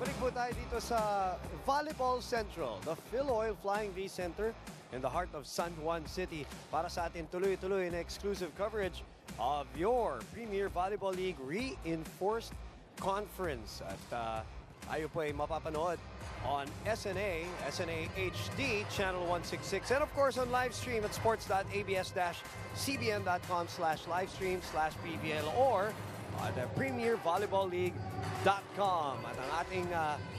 Balik po tayo dito sa Volleyball Central, the Philoil Flying V Center in the heart of San Juan City para sa atin tuloy-tuloy na exclusive coverage of your Premier Volleyball League Reinforced Conference. At tayo po ay mapapanood on SNA HD, Channel 166, and of course on live stream at sports.abs-cbn.com/livestream/PVL or on premiervolleyballleague.com. At ang ating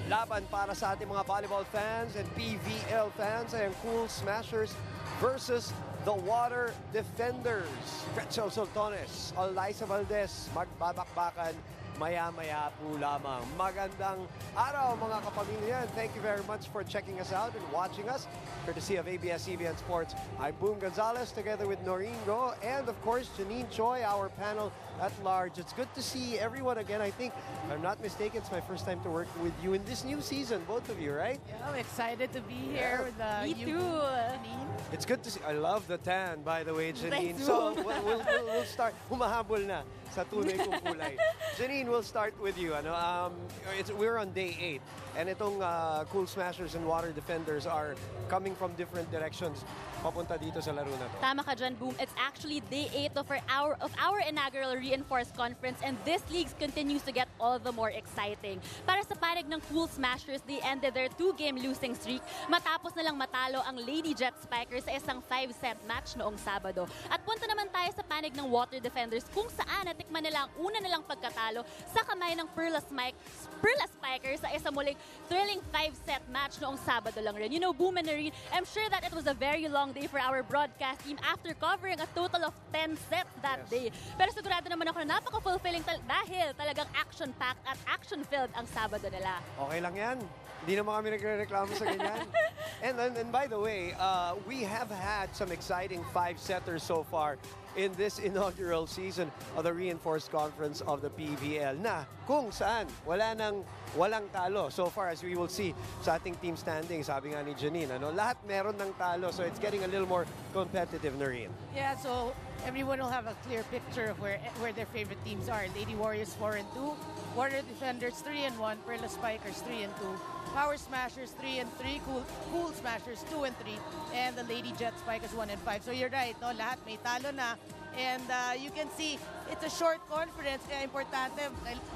laban para sa ating mga volleyball fans and PVL fans ay ang Cool Smashers versus the Water Defenders. Pretzel Soltones, Olaisa Valdez, magbabakbakan maya-maya po lamang. Magandang araw mga kapamilya. Thank you very much for checking us out and watching us. Courtesy of ABS-CBN Sports, I'm Boom Gonzalez together with Noreen Go and of course Janine Choi, our panel at large. It's good to see everyone again. I think, if I'm not mistaken, it's my first time to work with you in this new season, both of you, right? Yeah, I'm excited to be here with Me you. too. It's good to see. I love the tan, by the way, Janine. Thanks, So we'll start. Humahabol na sa tunay kong kulay. Janine, we'll start with you. We're on day 8, and itong Cool Smashers and Water Defenders are coming from different directions papunta dito sa laro na to. Tama ka dyan, Boom. It's actually day 8 of our inaugural Reinforced Conference, and this league continues to get all the more exciting. Para sa panig ng Cool Smashers, they ended their 2-game losing streak matapos nalang matalo ang Lady Jet Spikers sa isang 5-set match noong Sabado. At punta naman tayo sa panig ng Water Defenders kung saan natikman nila ang una nilang pagkatalo sa kamay ng Perla Spikers sa isang muling thrilling 5-set match noong Sabado lang rin. You know, Boom and Noreen, I'm sure that it was a very long day for our broadcast team after covering a total of 10 sets that day. Pero sigurado naman ako na napaka-fulfilling dahil talagang action-packed at action-filled ang Sabado nila. Okay lang yan. Hindi naman kami nagre-reklamo sa ganyan. And by the way, we have had some exciting 5-setters so far in this inaugural season of the Reinforced Conference of the PVL na kung saan walang talo so far, as we will see sa ating team standing. Sabi nga ni Janine, lahat meron ng talo, so it's getting a little more competitive, Noreen. Yeah, so everyone will have a clear picture of where their favorite teams are. Lady Warriors 4-2, Water Defenders 3-1, Perla Spikers 3-2, Power Smashers 3-3, Cool Smashers 2-3, and the Lady Jet Spikers 1-5. So you're right, no? Lahat may talo na. And you can see, it's a short conference, kaya importante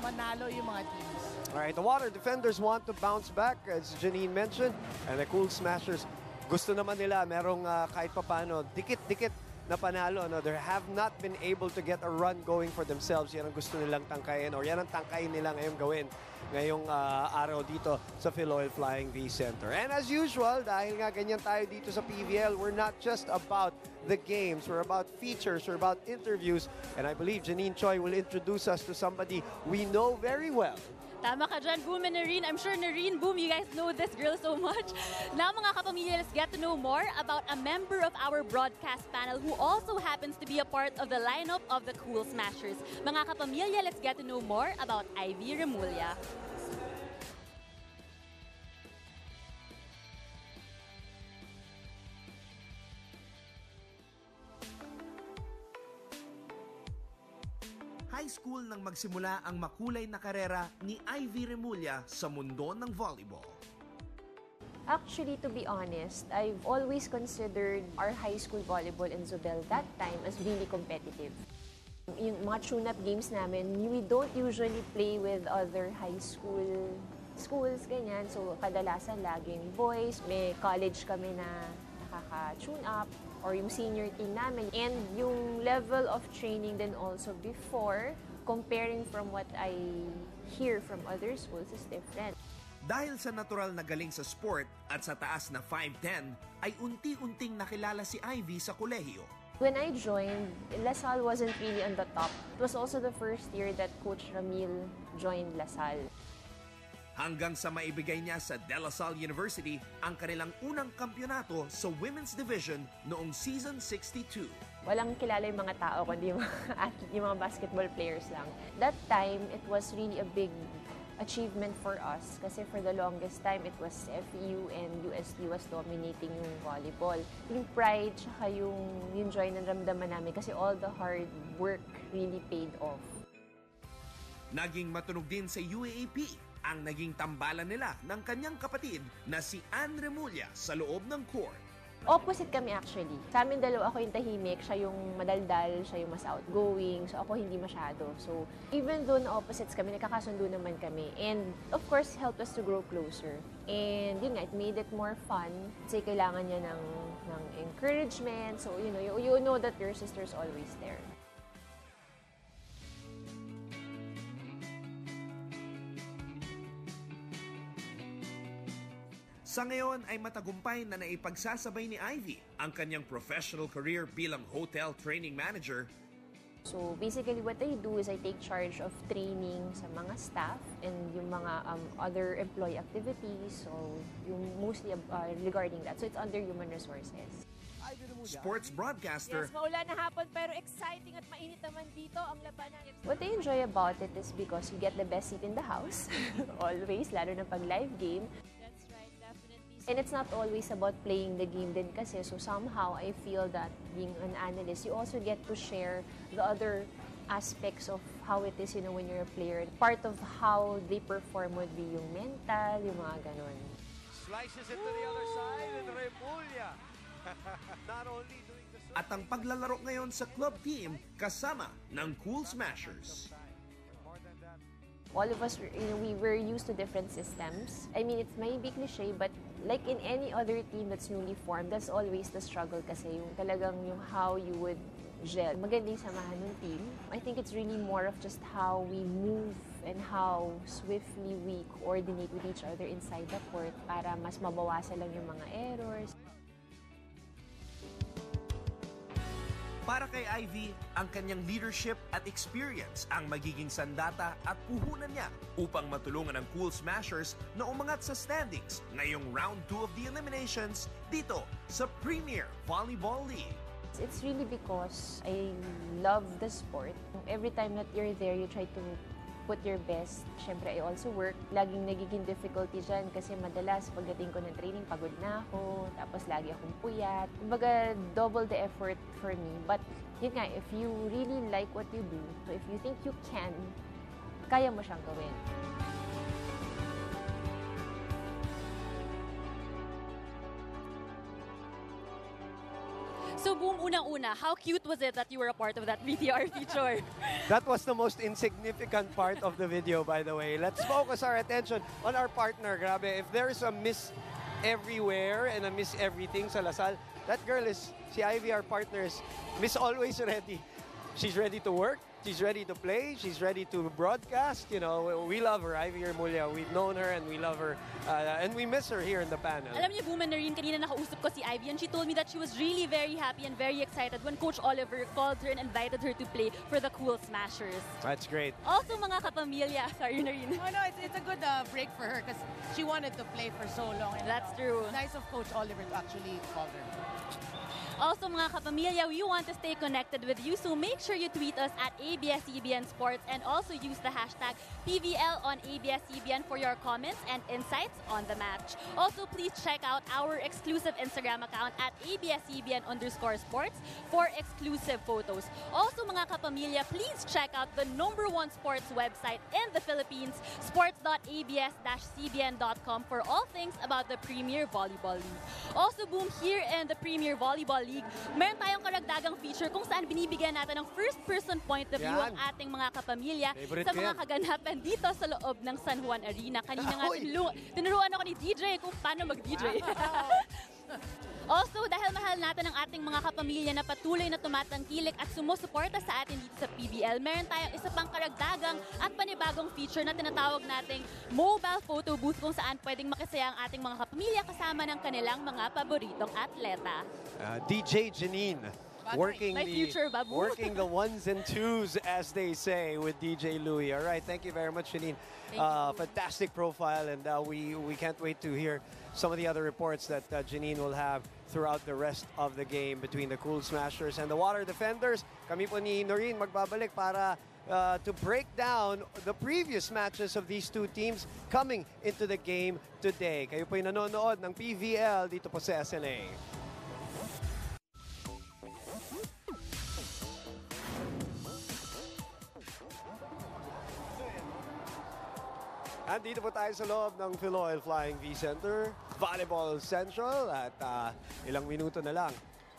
manalo yung mga teams. All right, the Water Defenders want to bounce back, as Janine mentioned, and the Cool Smashers, gusto naman nila merong kahit papano, dikit-dikit na panalo. They have not been able to get a run going for themselves. Yan ang gusto nilang tangkayin, or yan ang tangkayin nila ngayong gawin ngayong araw dito sa Philoil Flying V Center. And as usual, dahil nga ganyan tayo dito sa PVL, we're not just about the games, we're about features, we're about interviews, and I believe Janine Choi will introduce us to somebody we know very well. Tama ka dyan, Boom and Noreen. I'm sure Noreen, Boom, you guys know this girl so much. Now, mga kapamilya, let's get to know more about a member of our broadcast panel who also happens to be a part of the lineup of the Cool Smashers. Mga kapamilya, let's get to know more about Ivy Remulla. High school nang magsimula ang makulay na karera ni Ivy Remulla sa mundo ng volleyball. Actually, to be honest, I've always considered our high school volleyball in Zobel that time as really competitive. Yung mga tune-up games namin, we don't usually play with other high schools, ganyan. So, kadalasan laging boys. May college kami na nakaka-tune up, or yung senior team namin. And yung level of training then also before, comparing from what I hear from other schools, is different. Dahil sa natural na galing sa sport at sa taas na 5'10", ay unti-unting nakilala si Ivy sa kolehiyo. When I joined, LaSalle wasn't really on the top. It was also the first year that Coach Ramil joined LaSalle. Hanggang sa maibigay niya sa De La Salle University ang kanilang unang kampyonato sa Women's Division noong Season 62. Walang kilala yung mga tao, kundi yung mga athlete, yung mga basketball players lang. That time, it was really a big achievement for us kasi for the longest time, it was FEU and UST was dominating yung volleyball. Yung pride, tsaka yung joy na ramdaman namin kasi all the hard work really paid off. Naging matunog din sa UAAP ang naging tambalan nila ng kanyang kapatid na si Remulla sa loob ng court. Opposite kami actually. Sa amin dalawa, ako yung tahimik, siya yung madaldal, siya yung mas outgoing, so ako hindi masyado. So even though na opposites kami, nakakasundo naman kami. And of course, helped us to grow closer. And yun nga, it made it more fun. Kasi kailangan niya ng encouragement. So you know that your sister's always there. Sa ngayon ay matagumpay na naipagsasabay ni Ivy ang kanyang professional career bilang hotel training manager. So basically what I do is I take charge of training sa mga staff and yung mga other employee activities. So yung mostly regarding that. So it's under human resources. Sports broadcaster. Yes, maulan na hapon pero exciting at mainit naman dito ang labanan. What I enjoy about it is because you get the best seat in the house. Always, lalo na pag live game. And it's not always about playing the game din kasi. So somehow, I feel that being an analyst, you also get to share the other aspects of how it is, when you're a player. Part of how they perform would be yung mental, yung mga ganon. Slices it to the other side and Remulla. Not only doing the... At ang paglalaro ngayon sa club team kasama ng Cool Smashers. All of us, we were used to different systems. I mean, it may be cliche, but like in any other team that's newly formed, that's always the struggle kasi yung talagang yung how you would gel. Maganda yung samahan ng team. I think it's really more of just how we move and how swiftly we coordinate with each other inside the court para mas mabawasan lang yung mga errors. Para kay Ivy, ang kanyang leadership at experience ang magiging sandata at puhunan niya upang matulungan ang Cool Smashers na umangat sa standings ngayong round 2 of the eliminations dito sa Premier Volleyball League. It's really because I love the sport. Every time that you're there, you try to put your best. Siyempre, I also work. Laging nagiging difficulty dyan kasi madalas pagdating ko ng training, pagod na ako. Tapos lagi akong puyat. Kumbaga, double the effort for me. But yun nga, if you really like what you do, so if you think you can, kaya mo siyang gawin. So boom, unang-una, how cute was it that you were a part of that VTR feature? That was the most insignificant part of the video, by the way. Let's focus our attention on our partner. Grabe, if there's a miss everywhere and a miss everything sa Lasal, that girl is, si Ivy, our partner, is Miss Always Ready. She's ready to work. She's ready to play. She's ready to broadcast. We love her, Ivy Remulla. We've known her and we love her. And we miss her here in the panel. Alam niyo, Boom and Noreen, kanina nakausap ko si Ivy and she told me that she was really very happy and very excited when Coach Oliver called her and invited her to play for the Cool Smashers. That's great. Also, mga kapamilya, sorry, Noreen. Oh, no, it's a good break for her because she wanted to play for so long. And That's true. Nice of Coach Oliver to actually call her. Also, mga kapamilya, we want to stay connected with you, so make sure you tweet us at ABS-CBN Sports and also use the hashtag PVL on ABS-CBN for your comments and insights on the match. Also, please check out our exclusive Instagram account at ABS-CBN_sports for exclusive photos. Also, mga kapamilya, please check out the #1 sports website in the Philippines, sports.abs-cbn.com for all things about the Premier Volleyball League. Also, Boom, here in the Premier Volleyball League, meron tayong karagdagang feature kung saan binibigyan natin ng first-person point of view ang ating mga kapamilya sa mga kaganapan dito sa loob ng San Juan Arena. Kanina nga tinuruan ako ni DJ kung paano mag-DJ. Also, dahil mahal natin ang ating mga kapamilya na patuloy na tumatangkilik at sumusuporta sa atin dito sa PVL, meron tayong isa pang karagdagang at panibagong feature na tinatawag nating mobile photo booth kung saan pwedeng makisaya ang ating mga kapamilya kasama ng kanilang mga paboritong atleta. DJ Janine. Working the ones and twos, as they say, with DJ Louie. All right, thank you very much, Janine. Fantastic profile, and we can't wait to hear some of the other reports that Janine will have throughout the rest of the game between the Cool Smashers and the Water Defenders. Kami po ni Noreen magbabalik para to break down the previous matches of these two teams coming into the game today. Kayo po yung nanonood ng PVL dito po sa SNA. Andito po tayo sa loob ng Philoil Flying V Center, Volleyball Central at ilang minuto na lang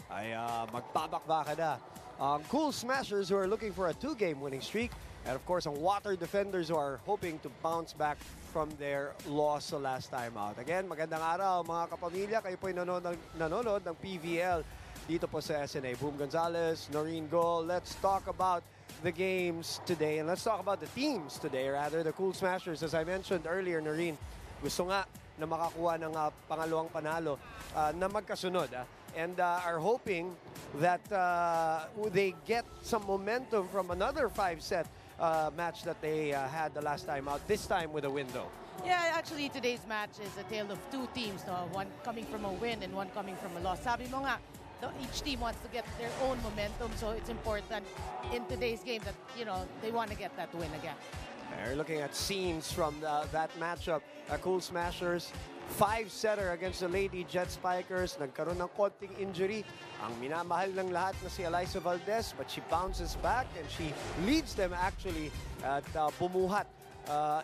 ay magpabakbaka na ang Cool Smashers who are looking for a 2-game winning streak and of course ang Water Defenders who are hoping to bounce back from their loss sa last time out. Again, magandang araw mga kapamilya. Kayo po ay nanonood ng PVL dito po sa SNA. Boom Gonzalez, Noreen Gol. Let's talk about the games today and let's talk about the teams today, rather the Cool Smashers. As I mentioned earlier, Noreen, gusto nga na makakuha ng pangalawang panalo na magkasunod and are hoping that they get some momentum from another 5-set match that they had the last time out, this time with a win though. Yeah, actually today's match is a tale of two teams, no? One coming from a win and one coming from a loss. Sabi mo nga, each team wants to get their own momentum, so it's important in today's game that, you know, they want to get that win again. We're looking at scenes from that matchup. Cool Smashers, 5-setter against the Lady Jet Spikers. Nagkaroon ng konting injury. Ang minamahal ng lahat na si Eliza Valdez, but she bounces back and she leads them actually at bumuhat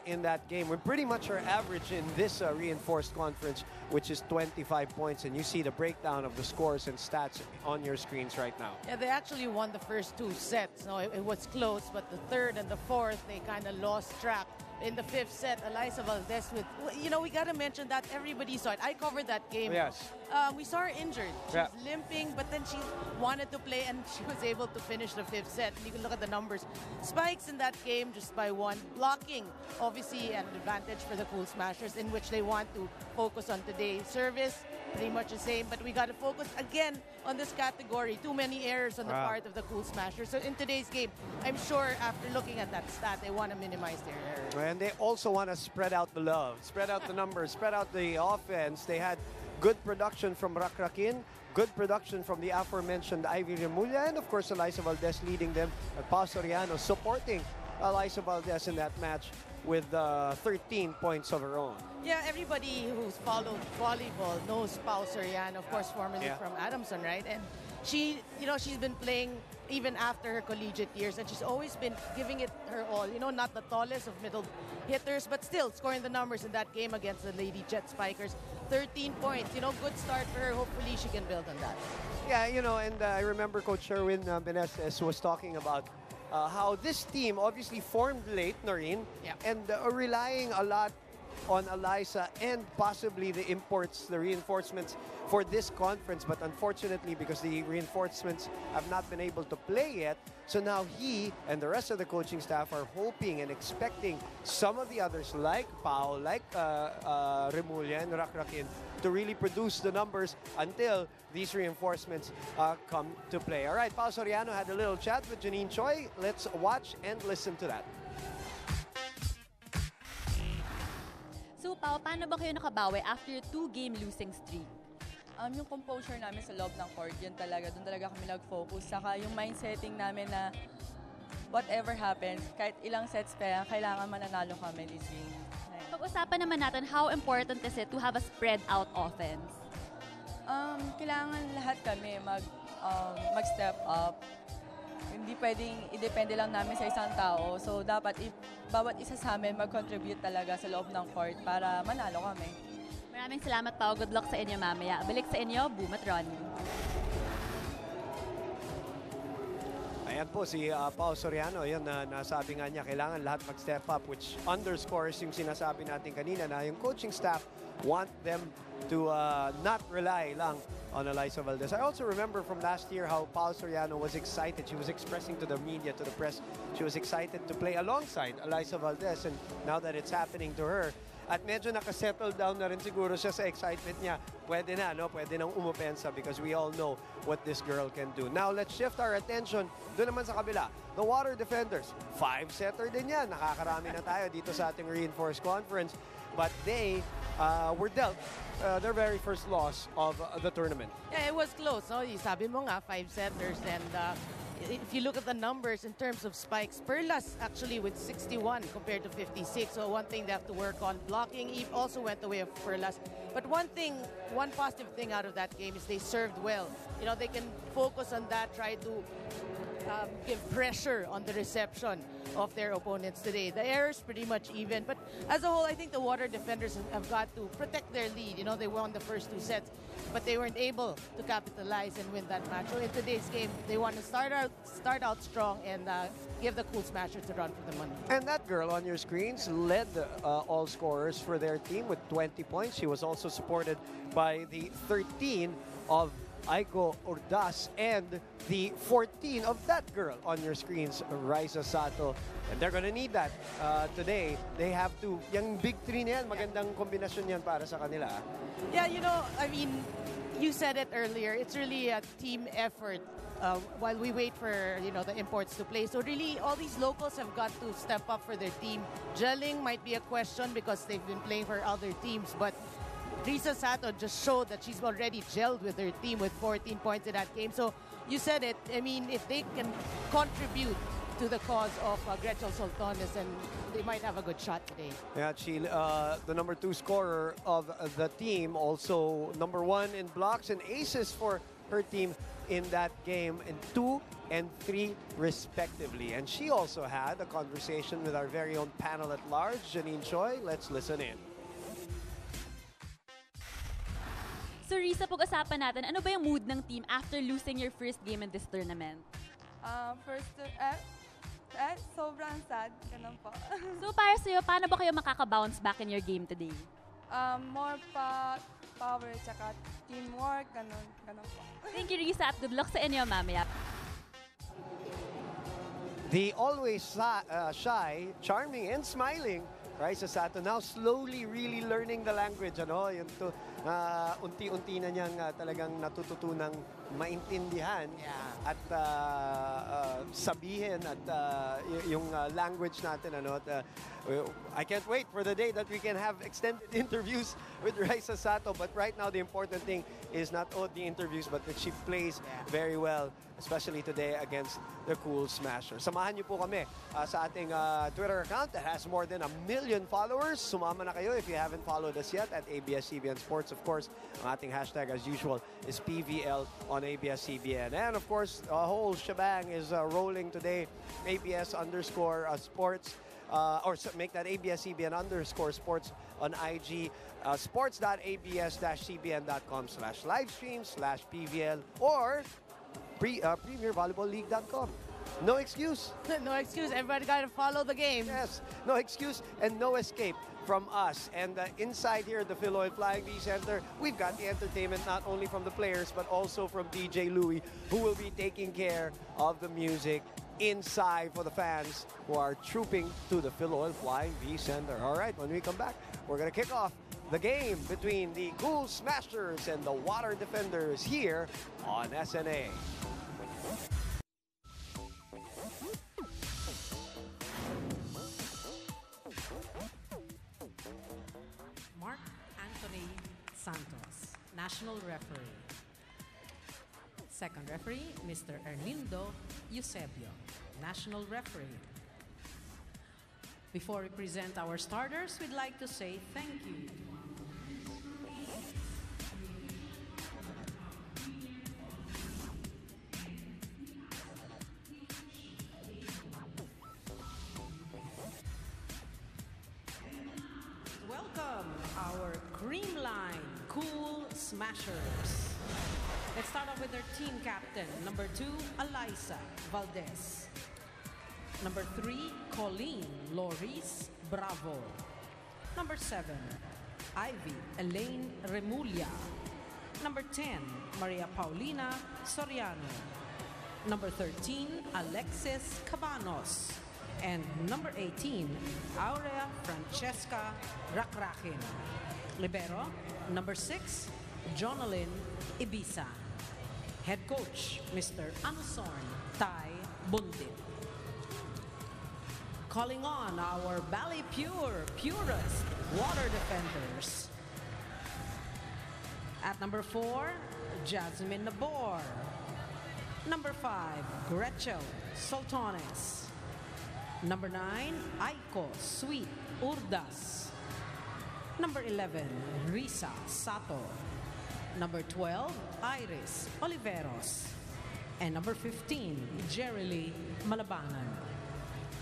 in that game. We're pretty much our average in this reinforced conference, which is 25 points. And you see the breakdown of the scores and stats on your screens right now. Yeah, they actually won the first 2 sets. No, it was close, but the third and the fourth, they kind of lost track. In the 5th set, Eliza Valdez with, you know, we got to mention that everybody saw it. I covered that game. Yes. We saw her injured. She was limping, but then she wanted to play and she was able to finish the 5th set. You can look at the numbers. Spikes in that game just by 1. Blocking, obviously, an advantage for the Cool Smashers in which they want to focus on today's service. Pretty much the same, but we got to focus again on this category. Too many errors on the part of the Cool Smashers. So in today's game, I'm sure after looking at that stat, they want to minimize their errors. And they also want to spread out the love, spread out the numbers, spread out the offense. They had good production from Rakrakin, good production from the aforementioned Ivy Remulla, and of course Eliza Valdez leading them. At Pao Soriano supporting Eliza Valdez in that match with 13 points of her own. Yeah, everybody who's followed volleyball knows Pao Soriano, of course, formerly from Adamson, right? And she, you know, she's been playing even after her collegiate years, and she's always been giving it her all. You know, not the tallest of middle hitters, but still scoring the numbers in that game against the Lady Jet Spikers. 13 points, you know, good start for her. Hopefully she can build on that. Yeah, you know, and I remember Coach Sherwin Beneses was talking about how this team obviously formed late, Noreen, and relying a lot on Eliza and possibly the imports, the reinforcements for this conference. But unfortunately, because the reinforcements have not been able to play yet, so now he and the rest of the coaching staff are hoping and expecting some of the others like Pao, like Remulla and Rakrakin to really produce the numbers until these reinforcements come to play. All right, Pao Soriano had a little chat with Janine Choi. Let's watch and listen to that. So, Pao, paano ba kayo nakabawi after your 2-game losing streak? Yung composure namin sa loob ng court, yun talaga, doon talaga kami nag-focus. Saka yung mindsetting namin na whatever happens, kahit ilang sets pa yan, kailangan mananalo kami this game. Pag-usapan naman natin, how important is it to have a spread-out offense? Kailangan lahat kami mag-step up. Hindi pwedeng i-depende lang namin sa isang tao. So, dapat bawat isa sa amin mag-contribute talaga sa loob ng court para manalo kami. Maraming salamat, Pao. Good luck sa inyo mamaya. Balik sa inyo, Boom at Ronnie. Ayan po si Pao Soriano, yun na nasabi nga niya, kailangan lahat mag-step up, which underscores yung sinasabi natin kanina na yung coaching staff want them to not rely lang on Eliza Valdez. I also remember from last year how Pao Soriano was excited. She was expressing to the media, to the press, she was excited to play alongside Eliza Valdez, and now that it's happening to her, at medyo nakasettle down na rin siguro siya sa excitement niya. Pwede na, no? Pwede nang umupensa because we all know what this girl can do. Now, let's shift our attention doon naman sa kabila. The Water Defenders, 5-setter din yan. Nakakarami na tayo dito sa ating reinforced conference. But they were dealt their very first loss of the tournament. Yeah, it was close. No? Sabi mo nga, 5-setters, and if you look at the numbers in terms of spikes, Perlas actually with 61 compared to 56. So one thing they have to work on. Blocking also went the way of Perlas. But one positive thing out of that game is they served well. You know, they can focus on that, try to give pressure on the reception of their opponents today. The errors pretty much even, but as a whole, I think the water defenders have got to protect their lead. You know, they won the first 2 sets, but they weren't able to capitalize and win that match. So in today's game, they want to start out strong and give the Cool Smashers a run for the money. And that girl on your screens led all scorers for their team with 20 points. She was also supported by the 13 of Aiko Ordaz and the 14 of that girl on your screens, Raisa Sato. And they're gonna need that today. They have to, yung big three na yan, magandang kombinasyon yan para sa kanila. Yeah, you know, I mean, you said it earlier, it's really a team effort while we wait for, you know, the imports to play. So really, all these locals have got to step up for their team. Gelling might be a question because they've been playing for other teams, but Risa Sato just showed that she's already gelled with her team with 14 points in that game. So you said it. I mean, if they can contribute to the cause of Gretchen Soltones, then they might have a good shot today. Yeah, she, the number 2 scorer of the team, also number 1 in blocks and aces for her team in that game, in 2 and 3 respectively. And she also had a conversation with our very own panel at large, Janine Choi. Let's listen in. So Risa, pag-usapan natin, ano ba yung mood ng team after losing your first game in this tournament? Sobrang sad. Ganun po. So para sa'yo, paano ba kayo makaka-bounce back in your game today? More power, tsaka teamwork, ganun po. Thank you, Risa, at good luck sa inyo mamaya. The always shy, charming, and smiling Raisa Sato now slowly really learning the language. Ano? Yung unti-unti na niyang talagang natututunang maintindihan at sabihin at yung language natin. Ano? I can't wait for the day that we can have extended interviews with Raisa Sato. But right now, the important thing is not the interviews, but that she plays very well, especially today against the Cool Smasher. Samahan niyo po kami sa ating Twitter account that has more than 1 million followers. Sumama na kayo if you haven't followed us yet at ABS-CBN Sports. Of course, ang ating hashtag as usual is PVL on ABS-CBN. And of course, the whole shebang is rolling today. ABS_sports. Or make that ABS-CBN_sports on IG. sports.abs-cbn.com/livestream/PVL or premiervolleyballleague.com. No excuse. No excuse. Everybody got to follow the game. Yes. No excuse and no escape from us. And inside here at the Philoil Flying V Center, we've got the entertainment not only from the players but also from DJ Louie, who will be taking care of the music inside for the fans who are trooping to the Philoil Flying V Center. All right, when we come back, we're going to kick off the game between the Cool Smashers and the Water Defenders here on SNA. Mark Anthony Santos, National Referee. Second referee, Mr. Erlindo Eusebio, National Referee. Before we present our starters, we'd like to say thank you. Welcome our Cream Line Cool Smashers. Let's start off with their team captain. Number 2, Alyssa Valdez. Number 3, Colleen Loris Bravo. Number 7, Ivy Elaine Remulla. Number 10, Maria Paulina Soriano. Number 13, Alexis Cabanos. And number 18, Aurea Francesca Rakrakin. Libero, number 6, Jonalyn Ibiza. Head coach, Mr. Anusorn Tai Bundit. Calling on our Bally Pure, purest water defenders. At number 4, Jasmine Nabor. Number 5, Gretchen Soltones. Number 9, Aiko Sweet Urdas. Number 11, Risa Sato. Number 12, Iris Oliveros. And number 15, Jerily Malabanan.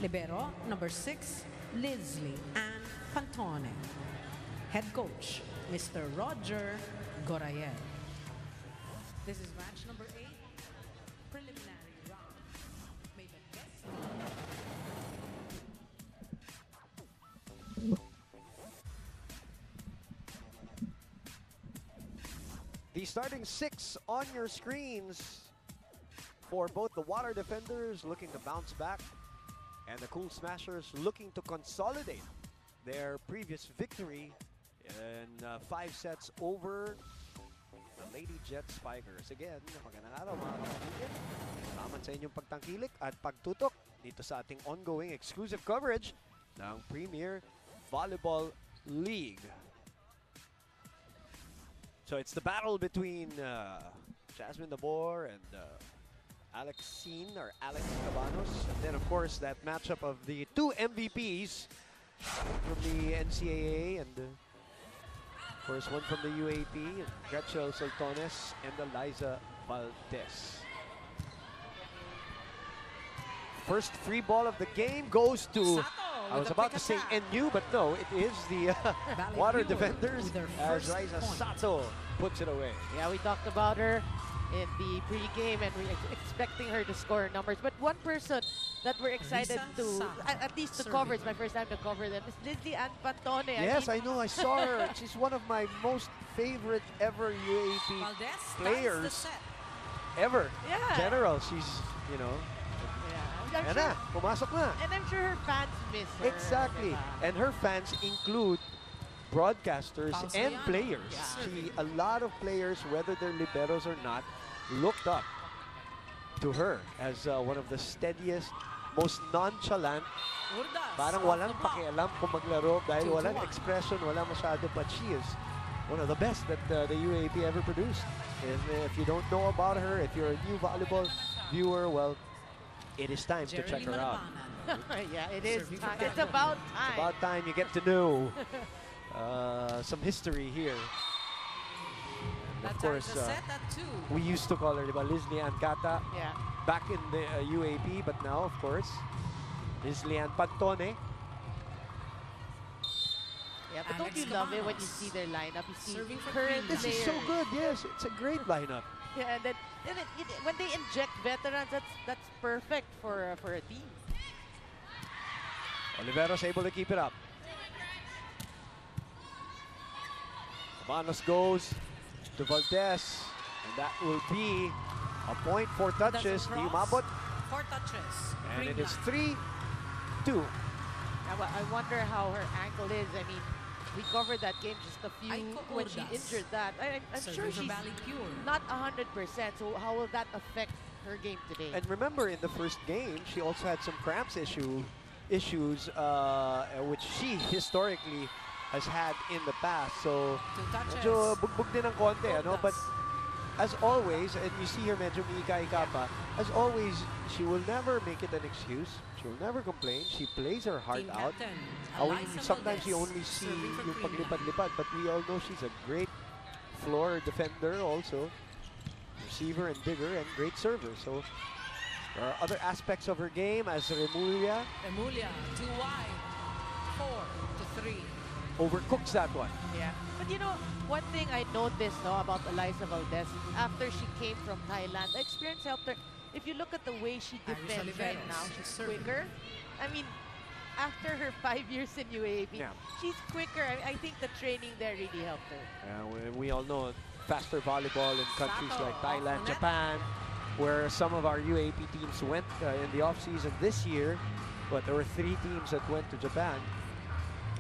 Libero, number 6, Leslie Ann Pantone. Head coach, Mr. Roger Gorayen. This is match number 8, preliminary round. May the best The starting 6 on your screens for both the Water Defenders looking to bounce back and the Cool Smashers looking to consolidate their previous victory in 5 sets over the Lady Jet Spikers. Again, magandang araw mga kapatid. Salamat sa inyong pagtangkilik at pagtutok dito sa ating ongoing exclusive coverage ng Premier Volleyball League. So it's the battle between Jasmine Dabor and Alex Cabanos. And then, of course, that matchup of the 2 MVPs from the NCAA and, of course, one from the UAP, Gretchen Soltones and Eliza Valdez. First free ball of the game goes to... I was about to say NU, but no, it is the Water Defenders as Raisa Sato puts it away. Yeah, we talked about her in the pre-game and we're expecting her to score numbers. But one person that we're excited to, at least to cover, it's my first time to cover them, is Leslie Ann Pantone. Yes, I know, I saw her. She's one of my most favorite ever UAP players ever. Yeah. General, she's, you know, I'm sure, pumasok na. And I'm sure her fans miss her. Exactly. And her fans include broadcasters and players. A lot of players, whether they're liberos or not, looked up to her as one of the steadiest, most nonchalant. Parang walang pakialam kung maglaro dahil walang expression, wala masyado, but she is one of the best that the UAP ever produced. And if you don't know about her, if you're a new volleyball viewer, well, it is time to check her out. Yeah, it is time. It's about time. It's about time you get to know some history here. And of course, we used to call her Leslie Ann Cata back in the UAP, but now, of course, Leslie Ann Pantone. Yeah, but don't you love it when you see their lineup? You see current This is so good, yes. It's a great lineup. Yeah, and then when they inject veterans, that's perfect for a team. Oliveros able to keep it up. Cabanos goes to Valdez, and that will be a point, 4 touches. Di umabot. 4 touches. And it is 3-2. I wonder how her ankle is. I mean, we covered that game just a few when she injured that. I'm sure she's not 100%, so how will that affect her game today? And remember, in the first game, she also had some cramps issues, which she historically has had in the past. So, medyo bugbog din ng konti, ano? But as always, and you see her medyo miika-ika pa, as always, she will never make it an excuse. She will never complain. She plays her heart out. Sometimes you only see yung paglipad-lipad, but we all know she's a great floor defender also. Receiver and digger and great server. So there are other aspects of her game as Remulla. Remulla, 2 wide, 4-3. Overcooks that one. Yeah. But you know, one thing I noticed about Eliza Valdez, after she came from Thailand, the experience helped her. If you look at the way she defends right now, she's quicker. I mean, after her 5 years in UAP, she's quicker. I think the training there really helped her. Yeah, we all know faster volleyball in countries like Thailand, Japan, where some of our UAP teams went in the off-season this year. But there were 3 teams that went to Japan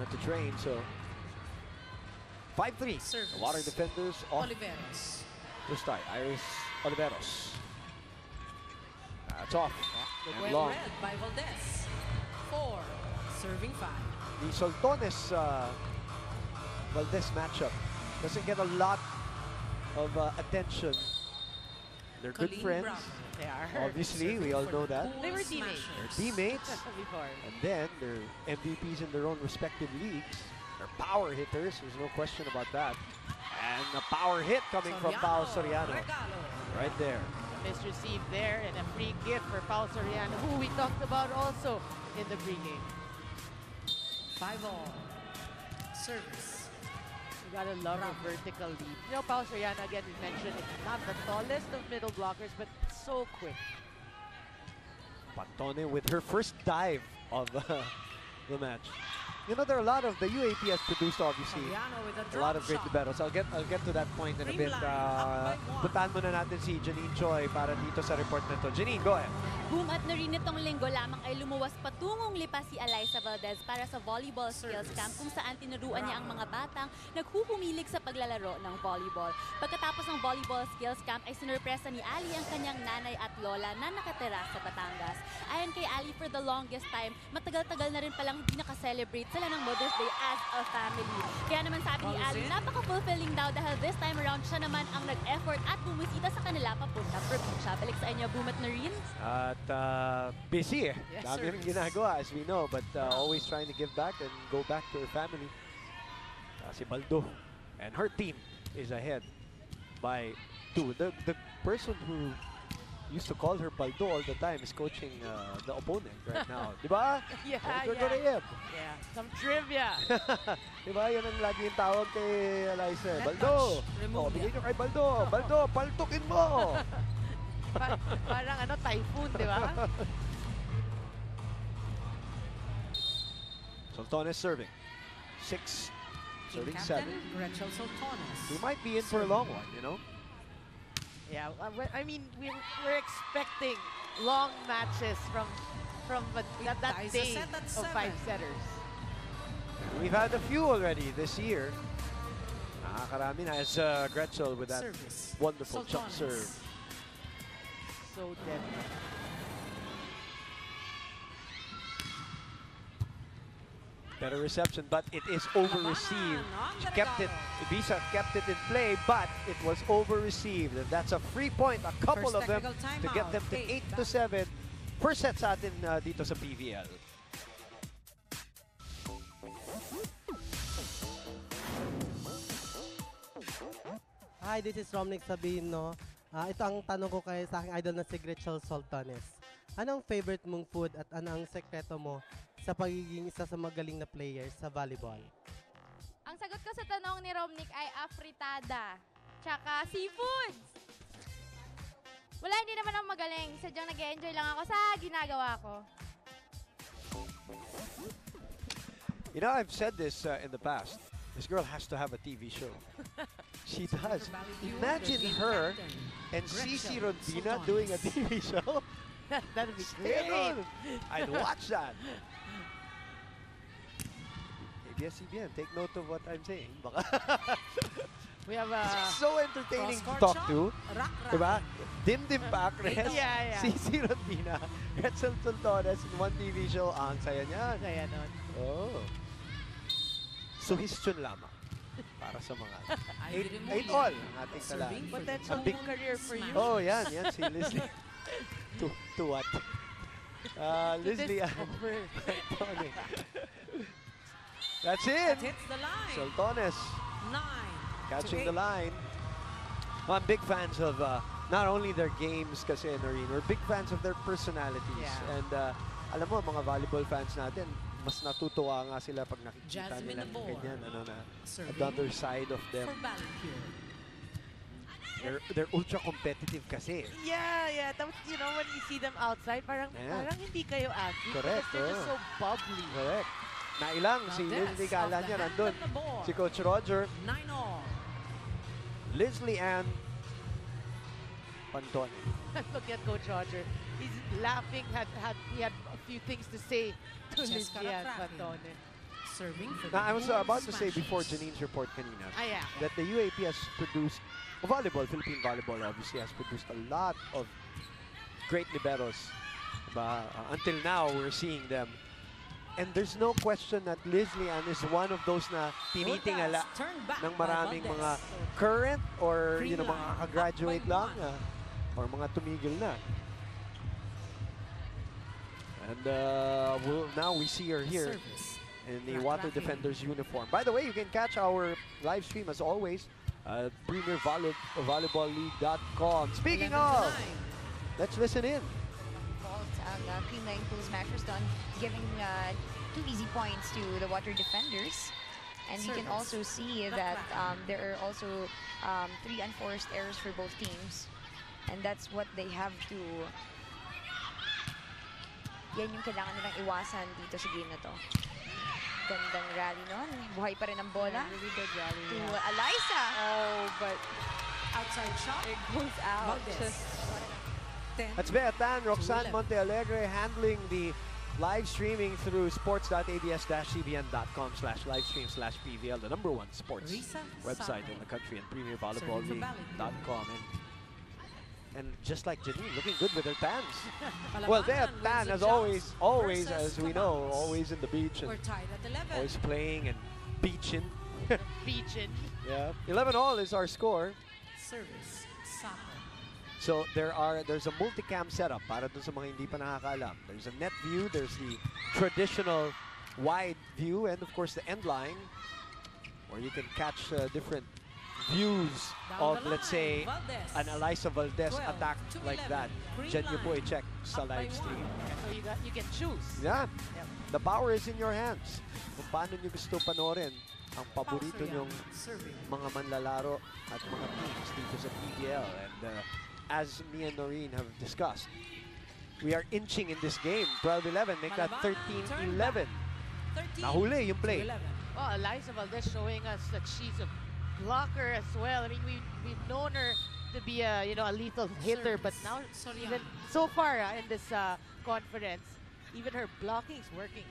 to train, so 5-3. The Water Defenders off to start. Iris Oliveros. That's off. And long. Red by Valdez. 4, serving 5. The Soltones Valdez matchup doesn't get a lot of attention. They're good friends. They are. Obviously, we all know that. They were teammates. They're teammates. Before. And then they're MVPs in their own respective leagues. They're power hitters. There's no question about that. And a power hit coming from Pao Soriano. Right there. misreceived there, and a free gift for Paul Soriano, who we talked about also in the pregame. 5-all. Service. You gotta love a vertical lead. You know, Paul Soriano, again, we mentioned, is not the tallest of middle blockers, but so quick. Pantone with her first dive of the match. You know, there are a lot of the UAP has produced, obviously, a lot of great liberos. I'll get to that point in a bit. Puntahan muna natin si Janine Choi para dito sa report na to. Janine, go ahead. Boom at na rin nitong linggo lamang ay lumuwas patungong lipa si Alyssa Valdez para sa volleyball skills camp kung saan tinuruan niya ang mga batang naghuhumilig sa paglalaro ng volleyball. Pagkatapos ng volleyball skills camp ay sinurpresa ni Ali ang kanyang nanay at lola na nakatira sa Batangas. Ayon kay Ali, for the longest time, matagal-tagal na rin palang hindi nakaselebrate sila ng Mother's Day as a family. Kaya naman sabi ni Ali, napaka-fulfilling daw dahil this time around siya naman ang nag-effort at bumisita sa kanila papunta probinsya. Balik sa inyo, Boom at Noreen. At busy eh. Yes, Dami rin ginagawa, as we know, but always trying to give back and go back to her family. Si Baldo and her team is ahead by 2. The person who used to call her Baldo all the time is coaching the opponent right now. Diba? Yeah. Yeah, some trivia. Diba? Yan ang lagi yung tawag kay Alyssa. Baldo! Bigay nyo kay Baldo. Baldo, paltukin mo! Parang ano, typhoon, di ba? Sultanes serving. 6, serving 7. We might be in for a long one, you know? Yeah, I mean, we're expecting long matches from that day of 5-setters. We've had a few already this year. Nakakarami na as Gretchel with that wonderful jump serve. So deadly. Better reception, but it is over-received. She kept it, Ibiza kept it in play, but it was over-received. And that's a free point, a couple of them, to get them to 8-7. First set sa atin dito sa PVL. Hi, this is Romnick Sabino. Ito ang tanong ko kay sa aking idol na si Gretchel Sultanes. Anong favorite mong food at ano ang sekreto mo sa pagiging isa sa magaling na players sa volleyball? Ang sagot ko sa tanong ni Romnick ay afritada. Tsaka seafoods. Wala, hindi naman ako magaling. Sadyang nag-enjoy lang ako sa ginagawa ko. You know, I've said this in the past. This girl has to have a TV show. She does. Imagine her and Cici Rondina doing a TV show. That'd be great. I'd watch that. ABS-CBN, take note of what I'm saying. We have a so entertaining to talk to. Diba? Dim Pacres, Cici Rondina, Gretchel Sultanes in one TV show. Ang saya niyan. Saya nun. Oh. Suhestyon lamang para sa mga 8 all ang ating talaan. Potential big career for you. Oh, yan si Leslie. to what? Leslie Tony. That's it. Sultanes catching the line. Well, I'm big fans of not only their games kasi, Noreen, we're big fans of their personalities. Yeah. And alam mo, mga volleyball fans natin, mas natutuwa nga sila pag nakikita nila ganyan, another side of them. They're ultra competitive kasi. Yeah. Tapos, you know, when you see them outside, parang hindi kayo athlete. Correct. Because they're just so bubbly. Correct. Nailang, si Leslie kala niya nandun. Si Coach Roger. 9-all. Leslie Ann Pantone. Look at Coach Roger. He's laughing. He had a few things to say to Leslie Ann Pantone. Now, I was about to say before Janine's report kanina that the UAP has produced volleyball, Philippine volleyball obviously has produced a lot of great liberos. Until now, we're seeing them. And there's no question that Leslie Ann is one of those na tinitingala ng maraming mga current or mga kakagraduate lang or mga tumigil na. And now we see her here in the Water Defenders uniform. By the way, you can catch our live stream as always at PremierVolleyballLeague.com. Speaking of Let's listen in. Fault ang Cream Line Cool Smashers done, giving 2 easy points to the water defenders. And you can also see that there are also 3 unforced errors for both teams. And that's what they have to... Yan yung kailangan nilang iwasan dito sa game na to. Gandang rally nun. Buhay pa rin ang bola. Really good rally. To Eliza. Oh, but outside shot. It goes out. That's Beatan, Roxanne Montealegre handling the live streaming through sports.abs-cbn.com/livestream/PVL, the #1 sports website in the country, and premiervolleyballleague.com. And just like Janine, looking good with her pans. Well, Beatan, as always, as we know, always in the beach and always playing and beaching. Beaching. Yeah, 11-all is our score. Service, soccer. So there's a multicam setup para dun sa mga hindi pa nakakaalam. There's a net view, there's the traditional wide view, and of course the end line, where you can catch different views of, let's say, an Eliza Valdez attack like that. Diyan nyo po i-check sa live stream. So you can choose. Yeah, the power is in your hands. Kung paano nyo gusto panoorin ang paborito nyong mga manlalaro at mga teams dito sa PVL. And as me and Noreen have discussed, we are inching in this game. 12-11, make that 13-11. Nahuli yung play. Oh, Eliza Valdez showing us that she's a blocker as well. I mean, we've known her to be a a lethal hitter, but now even so far in this conference, even her blocking is working.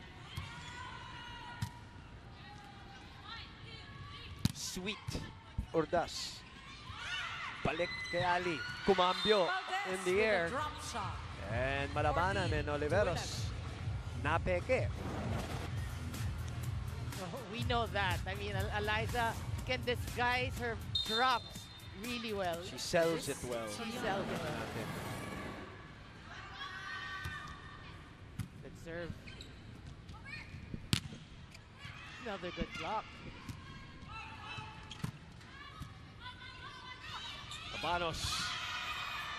Sweet Urdas. Balik kay Ali. Kumambyo in the air. And malabanan and Oliveros. Napeke. Oh, we know that. I mean, Eliza can disguise her drops really well. She sells it well. She sells it well. Good serve. Another good block. Manos.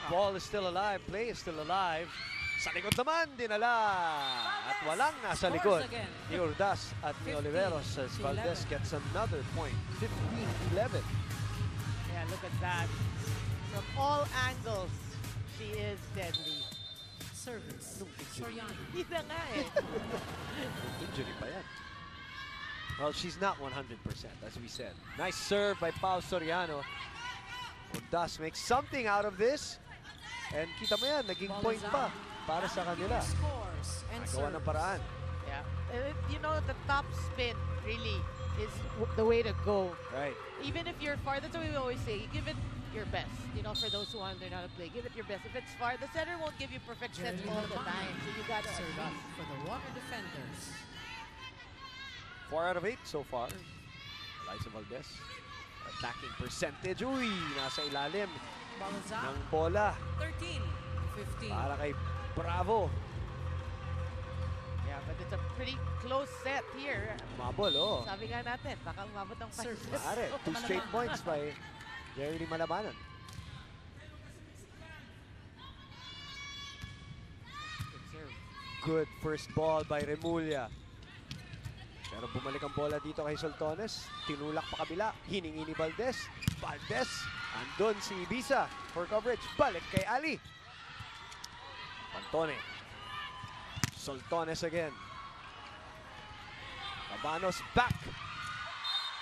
Ball is still alive. Play is still alive. Sa likod naman, dinala. At walang nasa likod ni Urdas at ni Oliveros as Valdez gets another point. 15-11. Yeah, look at that. From all angles, she is deadly. Service. Soriano. Hindi na nga eh. Injury pa yan. Well, she's not 100%, as we said. Nice serve by Pao Soriano. Urdas makes something out of this. And kita mo yan, naging point pa para sa kanila. Nagawa ng paraan. Yeah. You know, the top spin really is the way to go. Right. Even if you're far, that's what we always say. You give it your best. You know, for those who want to learn how to play, give it your best. If it's far, the center won't give you perfect sets all the time. So you got to adjust. For the water defenders. 4 out of 8 so far. Eliza Valdez. Attacking percentage. Uy, nasa ilalim ng bola. 13-15. Para kay Bravo. Yeah, but it's a pretty close set here. Mabol, oh. Sabi nga natin, baka umabot ng 5 sets. Pare, 2 straight points by Jerry Malabanan. Good first ball by Remulla. Pero bumalik ang bola dito kay Soltones. Tinulak pa kabila. Hiningi ni Valdez. Valdez. Andun si Ibiza for coverage. Balik kay Ali. Pantone. Soltones again. Cabanos back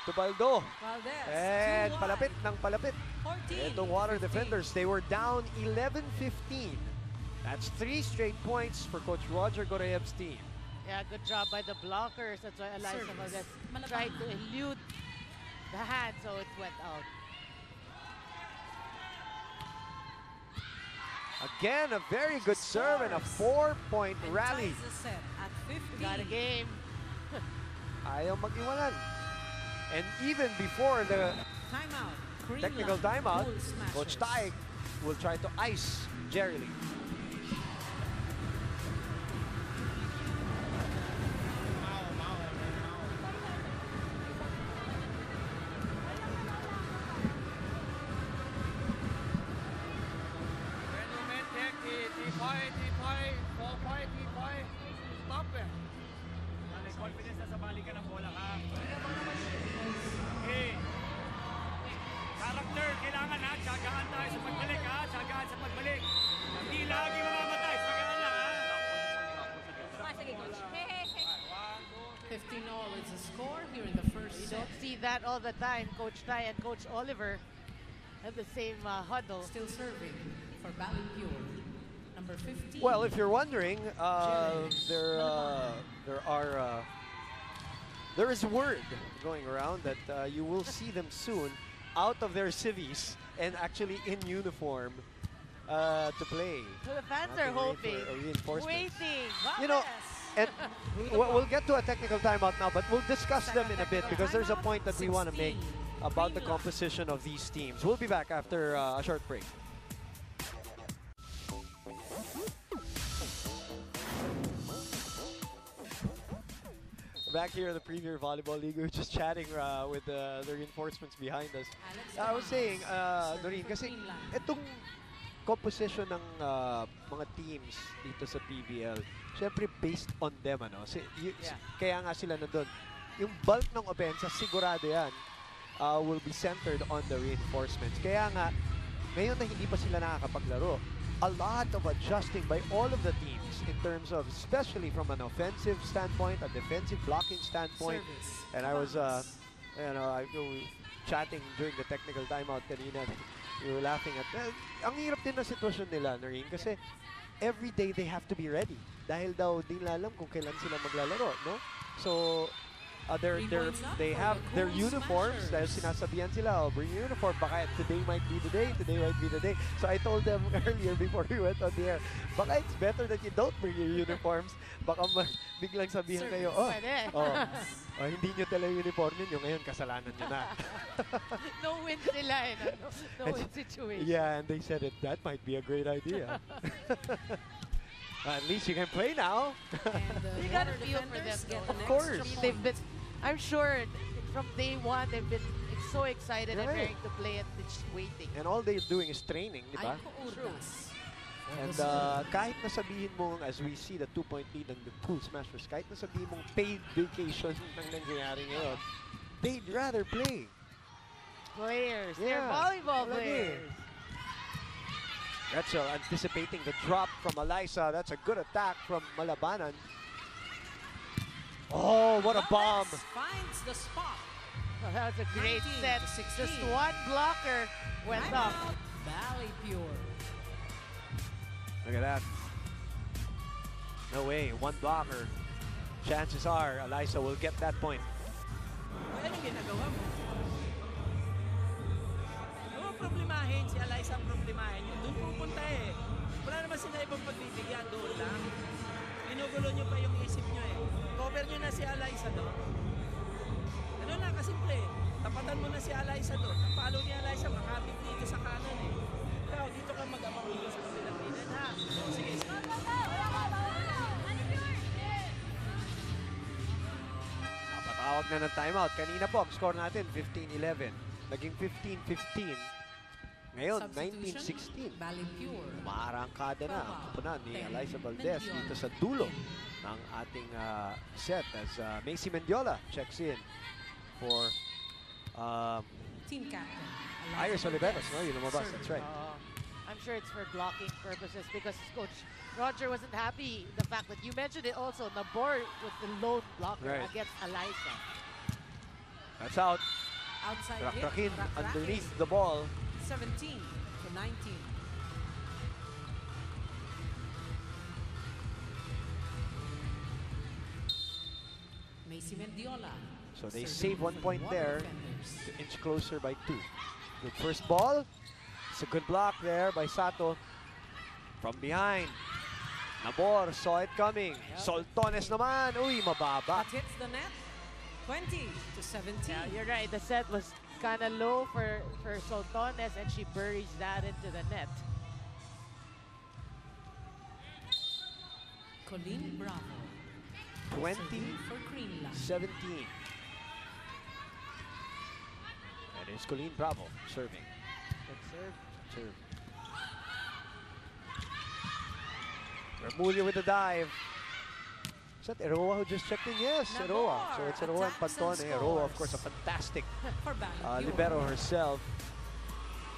to Baldo. And palapit ng palapit. Itong water defenders, they were down 11-15. That's 3 straight points for Coach Roger Goreyev's team. Yeah, good job by the blockers. That's why Eliza Valdez tried to elude the hand, so it went out. Again, a very good serve and a 4-point rally. Got a game. Ayaw mag-iwanan. And even before the technical timeout, Coach Taig will try to ice Jerry Lee. Confidence na sa balik ka ng bola ka. Okay. Character, kailangan ha. Tsagaan tayo sa pagbalik ha. Tsagaan sa pagbalik. Hindi lagi mamamatay. Tsagaan lang ha. Sige, coach. Hey. 15-all is the score here in the first You set. don't see that all the time. Coach Ty and Coach Oliver at the same huddle. Still serving for Valley Pure. Number 15. Well, if you're wondering, there is word going around that you will see them soon out of their civvies and actually in uniform to play. So the fans are hoping, waiting. You know, and we'll get to a technical timeout now, but we'll discuss them in a bit because there's a point that we want to make about the composition of these teams. We'll be back after a short break. Back here in the Premier Volleyball League, we were just chatting with the reinforcements behind us. I was saying, Doreen, kasi itong composition ng mga teams dito sa PVL, syempre based on them, ano? Kaya nga sila nandun. Yung bulk ng opensa, sigurado yan, will be centered on the reinforcements. Kaya nga, ngayon na hindi pa sila nakakapaglaro, a lot of adjusting by all of the teams in terms of, especially from an offensive standpoint, a defensive blocking standpoint. And I was, I was chatting during the technical timeout kanina. We were laughing at, ang hirap din na sitwasyon nila, Noreen, kasi every day they have to be ready. Dahil daw, di nila alam kung kailan sila maglalaro, no? So, they have their uniforms dahil sinasabihan sila, oh, bring your uniform, baka today might be the day, So I told them earlier before we went on the air, baka it's better that you don't bring your uniforms, baka biglang sabihan kayo, hindi nyo tala yung uniform ninyo, ngayon kasalanan nyo na. No win sila no win situation. Yeah, and they said that might be a great idea. At least you can play now. You gotta feel for them, though. Of course. I'm sure from day one they've been so excited and ready to play and just waiting. And all they're doing is training, di ba? True. And kahit na sabihin mong, as we see the 2-point lead ng the Cool Smashers, kahit na sabihin mong paid vacation ang nangyayari ngayon, they'd rather play. Players, they're volleyball players. Retzel anticipating the drop from Alyssa. That's a good attack from Malabanan. Oh, what a bomb! Finds the spot. Well, that was a great set. Just one blocker went up. Valley Pure. Look at that. No way, one blocker. Chances are Alyssa will get that point. Anong ginagawa mo? Huwag problemahin, si Alyssa ang problemahin. Doon pupunta eh. Wala naman sila ibang pagbibigyan, doon lang. Ginugulo nyo pa yung isip nyo eh. Cover nyo na si Alyssa doon. Ano lang, kasimple. Tapatan mo na si Alyssa doon. Ang palo ni Alyssa, makapit dito sa kanan eh. Ikaw, dito ka mag-amang dito sa kabilang linan ha. Sige, sige. Napatawag na ng timeout. Kanina po, ang score natin, 15-11. Naging 15-15. Ngayon, 19-16. Umaarangkada na ang kapunan ni Alyssa Valdez dito sa dulo ng ating set as Macy Mendiola checks in for Team Captain Iris Oliveros. No, yun lumabas. That's right. I'm sure it's for blocking purposes because Coach Roger wasn't happy the fact that you mentioned it also. Nabor was the lone blocker against Alyssa. That's out. Outside Rakrakin underneath the ball. 17 to 19. Macy Mendiola. So they save 1 point there to inch closer by 2. Good first ball. It's a good block there by Sato. From behind. Nabor saw it coming. Soltones naman. Uy, mababa. That hits the net. 20 to 17. Yeah, you're right. The set was kind of low for Soltones and she buries that into the net. Colleen Bravo. 20-17. That is Colleen Bravo serving. Good serve. Remulla with the dive. Is that Eroa who just checked in? Yes, Eroa. So it's Eroa and Pantone. Eroa, of course, a fantastic libero herself.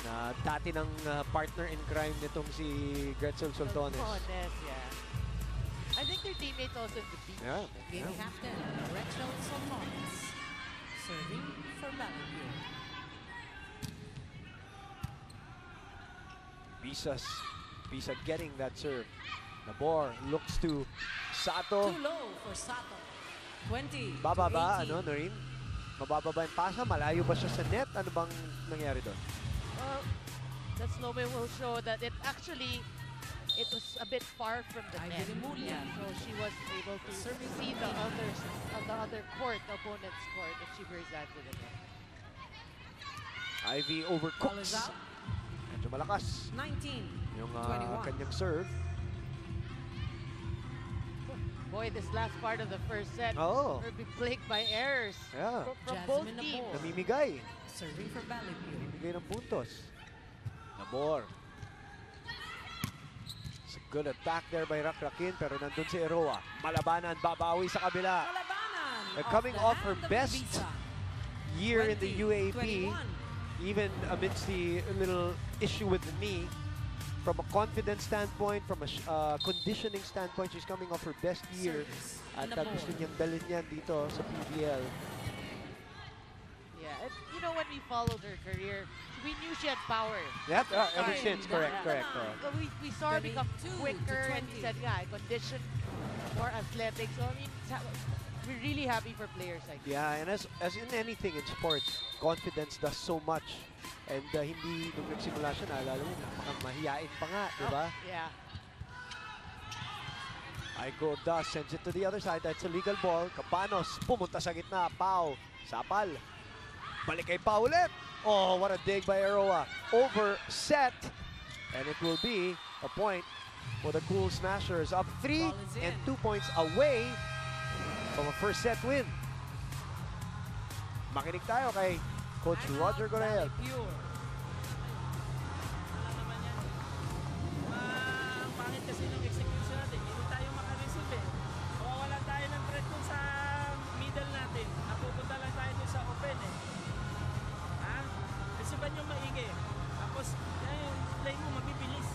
Na dati ng partner in crime nitong si Gretzel Soltones. Yeah. I think their teammates also in the beach. Yeah. Game captain, Gretzel Soltones. Serving for Valley Pure. Pisa getting that serve. Nabor looks to Sato. Too low for Sato. 20 Bababa, to 18. Noreen? Mabababa yung pasa? Malayo ba siya sa net? Ano bang nangyari doon? Well, the slow mo will show that it was a bit far from the net. Remulla. So she was able to see the other court, the opponent's court, and she brings that to the net. Ivy overcooks. Medyo malakas 19. yung 21. kanyang serve. Boy, this last part of the first set will be plagued by errors from both teams. Namimigay. Serving for Valley Pure. Namimigay ng puntos. Nabor. It's a good attack there by Rakrakin, pero nandun si Eroa. Malabanan, babawi sa kabila. Coming off her best year in the UAP, even amidst the little issue with the knee, from a confidence standpoint, from a conditioning standpoint, she's coming off her best year. At gusto niyang dalhin yan dito sa PVL. Yeah, and, you know, when we followed her career, we knew she had power. Yep, ever since, correct. We saw her become quicker, and we said, yeah, condition, more athletic. So, I mean, we're really happy for players like that. Yeah, and as in anything in sports, confidence does so much. And hindi nung nagsimula siya, naalala mo, mahihain pa nga, di ba? Yeah. Aiko Das sends it to the other side. That's a legal ball. Cabanos pumunta sa gitna. Pau. Sapal. Balik kay Pau ulit. Oh, what a dig by Eroa. Over set. And it will be a point for the Cool Smashers. Up 3 and 2 points away from a first set win. Makinig tayo kay Coach Roger Gorel. Pangit kasi ng execution natin. Hindi tayo makareceive eh. Mawawala tayo ng threat dun sa middle natin. Napupunta lang tayo dun sa open eh. Ha? Receive nyo maigi. Tapos, yung play mo mabibilis.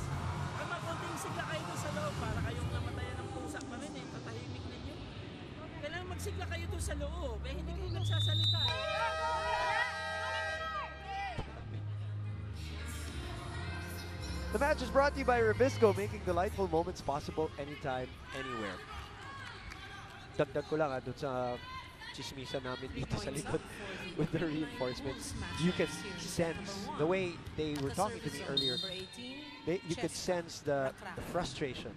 Kaya makonting sigla kayo dun sa loob para kayong namatayan ng pusa pa rin eh. Patahimik ninyo. Kailangan magsigla kayo dun sa loob. Eh, hindi kayo nagsasalita eh. The match is brought to you by Rubisco, making delightful moments possible anytime, anywhere. Dagdag ko lang dun sa chismisa namin dito sa likod with the reinforcements. You can sense, the way they were talking to me earlier, you could sense the frustration.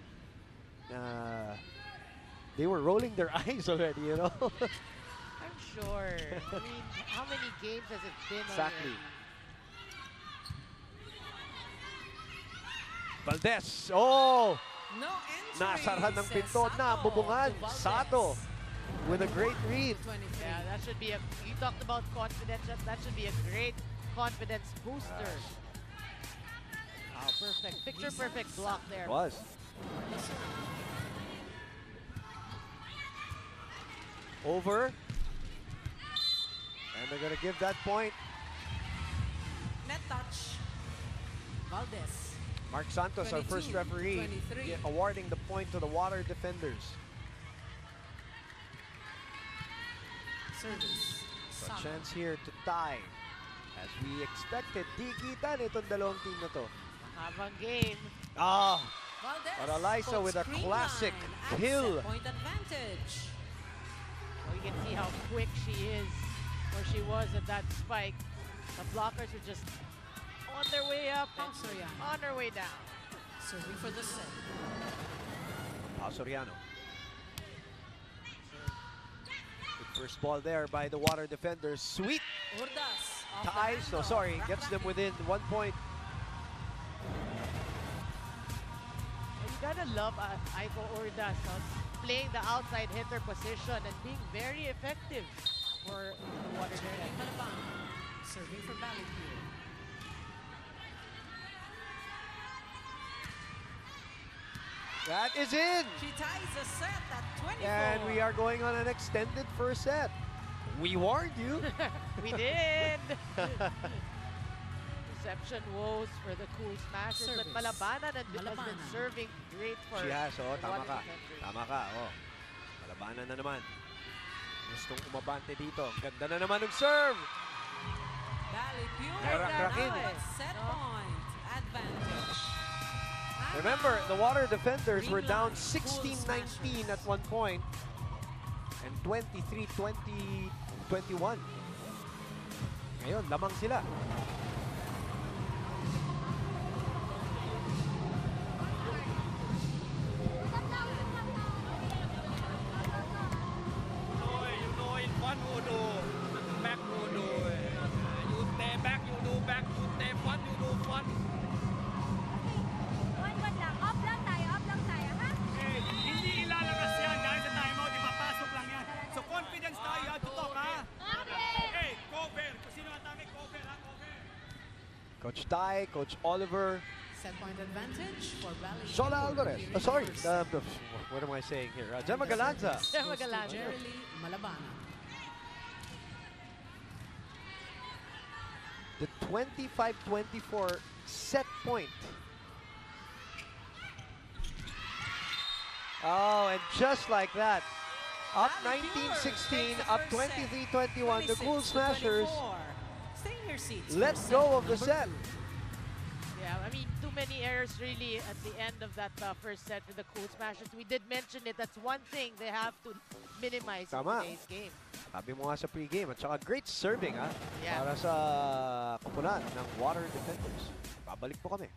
They were rolling their eyes already, you know? I'm sure. I mean, how many games has it been Exactly. already? Valdez, oh! No entry. Nasarhan ng pinto na bubungan. Sato with a great read. Yeah, that should be you talked about confidence, that should be a great confidence booster. Oh, perfect. Picture perfect block there. It was. Over. And they're going to give that point. Net touch. Valdez. Mark Santos, our first referee, awarding the point to the Water defenders. Service. So a chance here to tie. As we expected, di kita nitong dalawang team na to. Habang game. Ah! Valdez. But Alyssa with a classic kill. Point advantage. Well, you can see how quick she is, or she was at that spike. The blockers were just on their way up and on their way down. Serving for the set. Soriano. Good first ball there by the Water defenders. Sweet Urdas. ties. No, sorry, gets them within 1 point. You gotta love Aiko Urdas playing the outside hitter position and being very effective for the Water defenders. Serving for Valley Pure. That is in! She ties the set at 24. And we are going on an extended first set. We warned you. We did! Reception woes for the Cool Smashers. But Service. Malabanan has been serving great for She has, oh, the tama Water ka. Defenders. Tama ka, oh. Malabanan na naman. Gustong umabante dito. Ang ganda na naman ng serve! Valley Pure. Rakin. Set point. Advantage. Remember, the Water Defenders were down 16-19 at one point and 23-21. Ngayon, lamang sila. Hindi ilalakas yan dahil sa timeout, ipapasok lang yan. So confidence tayo, you have to talk, ha? Hey, cover. Kung sino ang tama, cover, ha? Cover. Coach Tai, Coach Oliver, Set point advantage for Valley Shola Pure. Alvarez. Oh, sorry. What am I saying here? Gemma Galanza. Gemma Galanza. Jerry Malabana. The 25-24 set point. Oh, and just like that, up 19-16, up 23-21, the Cool Smashers let go of the set. Yeah, I mean, too many errors really at the end of that first set for the Cool Smashers. We did mention it. That's one thing they have to minimize Tama. in today's game. Sabi mo nga sa pregame, at saka great serving, ha? Yeah. Para sa kupunan ng Water Defenders. Babalik po kami.